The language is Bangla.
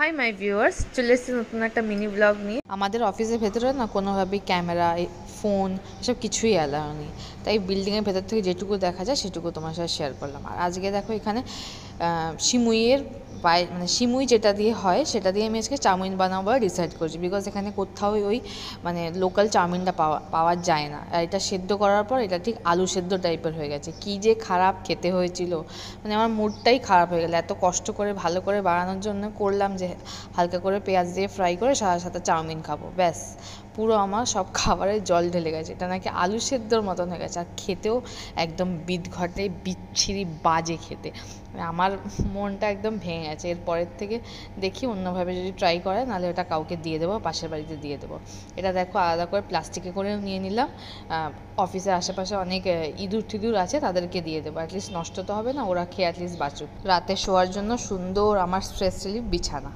হাই মাই ভিউয়ার্স, চলে এসেছি নতুন একটা মিনি ব্লগ নিয়ে। আমাদের অফিসের ভেতরে না কোনোভাবেই ক্যামেরা, ফোন এসব কিছুই অ্যালাউ নেই, তাই বিল্ডিংয়ের ভেতর থেকে যেটুকু দেখা যায় সেটুকু তোমার সাথে শেয়ার করলাম। আর আজকে দেখো এখানে সিমুইয়ের মানে সিমুই যেটা দিয়ে হয় সেটা দিয়ে আমি আজকে চাউমিন বানাবো ডিসাইড করছি, বিকজ এখানে কোথাও ওই মানে লোকাল চাউমিনটা পাওয়া যায় না। আর এটা সেদ্ধ করার পর এটা ঠিক আলু সেদ্ধ টাইপের হয়ে গেছে, কী যে খারাপ খেতে হয়েছিল, মানে আমার মুডটাই খারাপ হয়ে গেলো। এত কষ্ট করে ভালো করে বানানোর জন্য করলাম যে হালকা করে পেঁয়াজ দিয়ে ফ্রাই করে সাথে সাথে চাউমিন খাবো, ব্যাস পুরো আমার সব খাবারের জল ঢেলে গেছে। এটা নাকি আলু সেদ্ধর মতন হয়ে গেছে, আর খেতেও একদম বিদঘটে বিচ্ছিরি বাজে খেতে। আমার মনটা একদম ভেঙে গেছে। এরপরের থেকে দেখি অন্যভাবে যদি ট্রাই করে, নাহলে ওটা কাউকে দিয়ে দেবো, পাশের বাড়িতে দিয়ে দেবো। এটা দেখো আলাদা করে প্লাস্টিকে করেও নিয়ে নিলাম। অফিসের আশেপাশে অনেক ইঁদুর টিঁদুর আছে, তাদেরকে দিয়ে দেবো, অ্যাটলিস্ট নষ্ট তো হবে না, ওরা খেয়ে অ্যাটলিস্ট বাঁচুক। রাতে শোয়ার জন্য সুন্দর আমার স্ট্রেস রিলিফ বিছানা।